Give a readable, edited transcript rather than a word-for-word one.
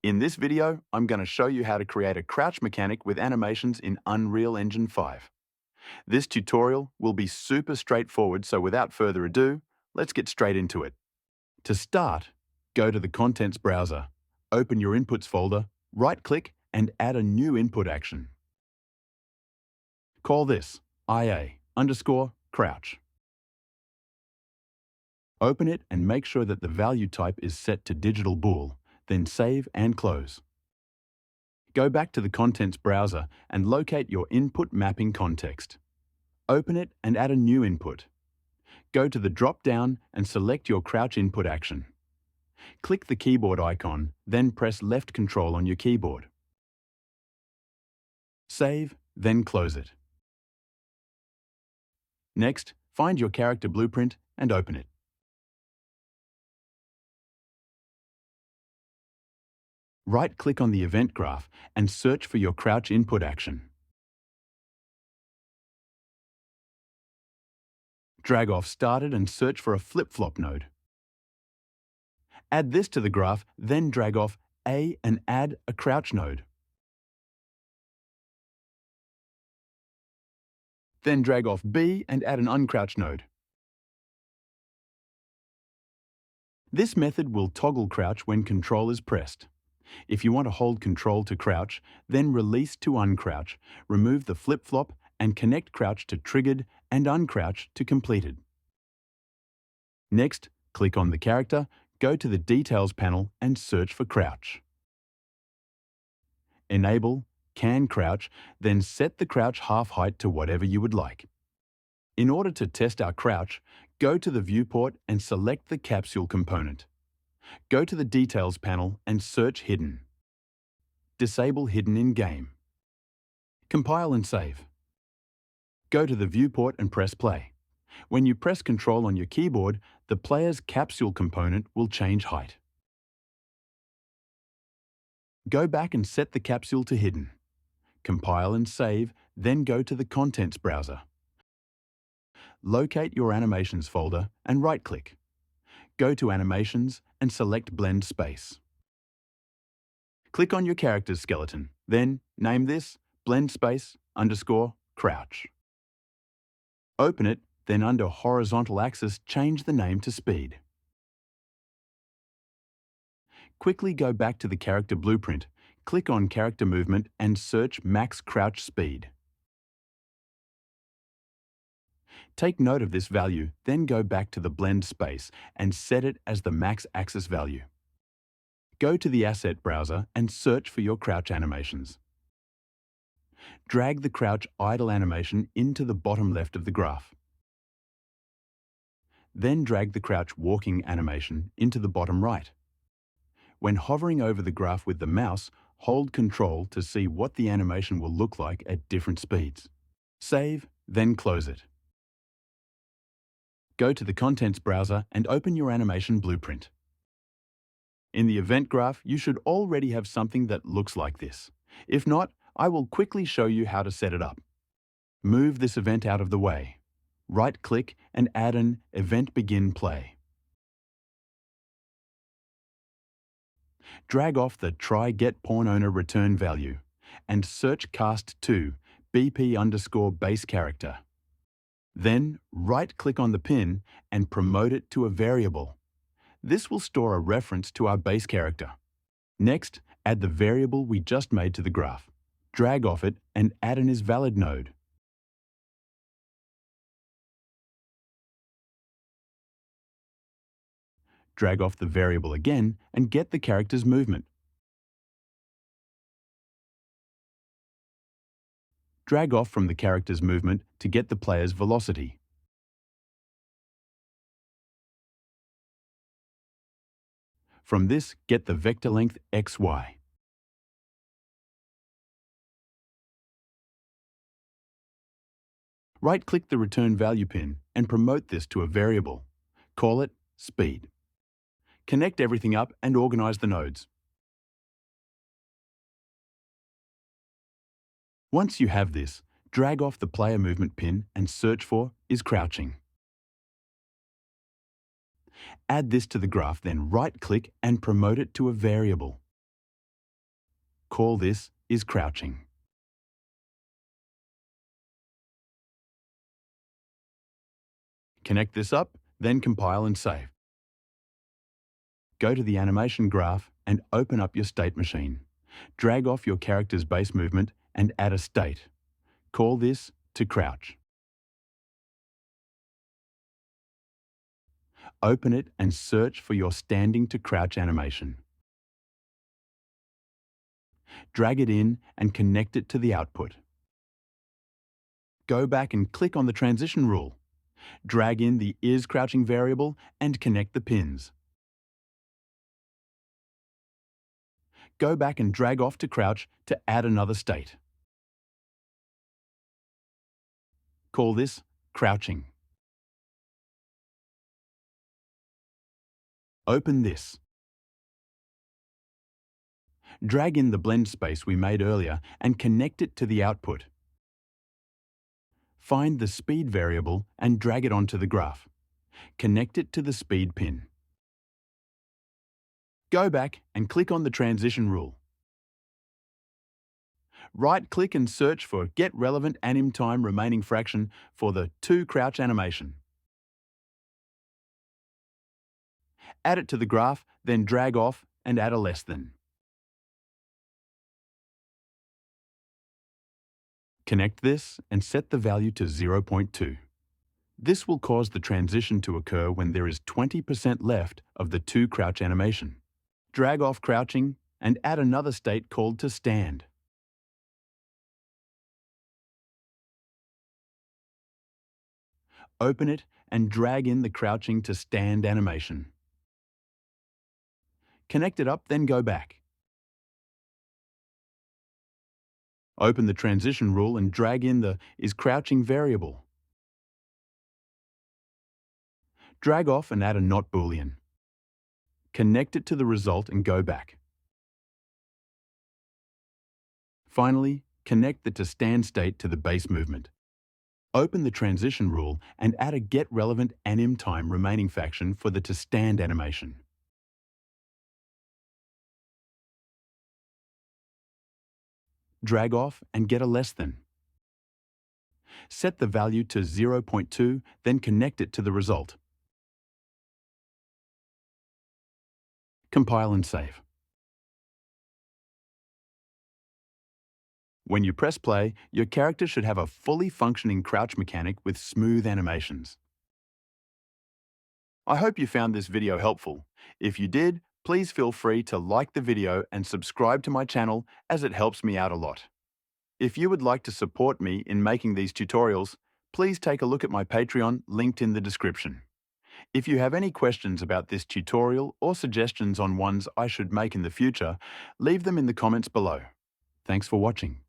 In this video, I'm going to show you how to create a crouch mechanic with animations in Unreal Engine 5. This tutorial will be super straightforward, so without further ado, let's get straight into it. To start, go to the Contents browser, open your Inputs folder, right-click and add a new input action. Call this IA_crouch. Open it and make sure that the value type is set to digital bool, then save and close. Go back to the Contents browser and locate your input mapping context. Open it and add a new input. Go to the drop-down and select your crouch input action. Click the keyboard icon, then press left control on your keyboard. Save, then close it. Next, find your character blueprint and open it. Right-click on the event graph and search for your crouch input action. Drag off Started and search for a flip-flop node. Add this to the graph, then drag off A and add a crouch node. Then drag off B and add an uncrouch node. This method will toggle crouch when Control is pressed. If you want to hold Control to crouch, then release to uncrouch, remove the flip-flop and connect crouch to triggered and uncrouch to completed. Next, click on the character, go to the Details panel and search for crouch. Enable Can Crouch, then set the crouch half height to whatever you would like. In order to test our crouch, go to the viewport and select the capsule component. Go to the Details panel and search Hidden. Disable Hidden in Game. Compile and save. Go to the viewport and press play. When you press Control on your keyboard, the player's capsule component will change height. Go back and set the capsule to Hidden. Compile and save, then go to the Contents browser. Locate your Animations folder and right-click. Go to Animations and select Blend Space. Click on your character's skeleton, then name this Blend Space_Crouch. Open it, then under Horizontal Axis change the name to Speed. Quickly go back to the character blueprint, click on Character Movement and search Max Crouch Speed. Take note of this value, then go back to the blend space and set it as the max axis value. Go to the Asset browser and search for your crouch animations. Drag the crouch idle animation into the bottom left of the graph. Then drag the crouch walking animation into the bottom right. When hovering over the graph with the mouse, hold Control to see what the animation will look like at different speeds. Save, then close it. Go to the Contents browser and open your animation blueprint. In the event graph, you should already have something that looks like this. If not, I will quickly show you how to set it up. Move this event out of the way. Right-click and add an Event Begin Play. Drag off the Try Get Pawn Owner Return value and search Cast to BP_base character. Then, right-click on the pin and promote it to a variable. This will store a reference to our base character. Next, add the variable we just made to the graph. Drag off it and add an IsValid node. Drag off the variable again and get the character's movement. Drag off from the character's movement to get the player's velocity. From this, get the vector length XY. Right-click the Return Value pin and promote this to a variable. Call it Speed. Connect everything up and organize the nodes. Once you have this, drag off the player movement pin and search for IsCrouching. Add this to the graph, then right-click and promote it to a variable. call this is crouching. Connect this up, then compile and save. Go to the animation graph and open up your state machine. Drag off your character's base movement and add a state. Call this to crouch. Open it and search for your standing to crouch animation. Drag it in and connect it to the output. Go back and click on the transition rule. Drag in the is crouching variable and connect the pins. Go back and drag off to crouch to add another state. Call this crouching. Open this. Drag in the blend space we made earlier and connect it to the output. Find the speed variable and drag it onto the graph. Connect it to the speed pin. Go back and click on the transition rule. Right-click and search for Get Relevant Anim Time Remaining Fraction for the To Crouch animation. Add it to the graph, then drag off and add a less than. Connect this and set the value to 0.2. This will cause the transition to occur when there is 20% left of the To Crouch animation. Drag off crouching and add another state called to stand. Open it and drag in the crouching to stand animation. Connect it up, then go back. Open the transition rule and drag in the is crouching variable. Drag off and add a not boolean. Connect it to the result and go back. Finally, connect the to stand state to the base movement. Open the transition rule and add a Get Relevant Anim Time Remaining Fraction for the to stand animation. Drag off and get a less than. Set the value to 0.2, then connect it to the result. Compile and save. When you press play, your character should have a fully functioning crouch mechanic with smooth animations. I hope you found this video helpful. If you did, please feel free to like the video and subscribe to my channel as it helps me out a lot. If you would like to support me in making these tutorials, please take a look at my Patreon linked in the description. If you have any questions about this tutorial or suggestions on ones I should make in the future, leave them in the comments below. Thanks for watching.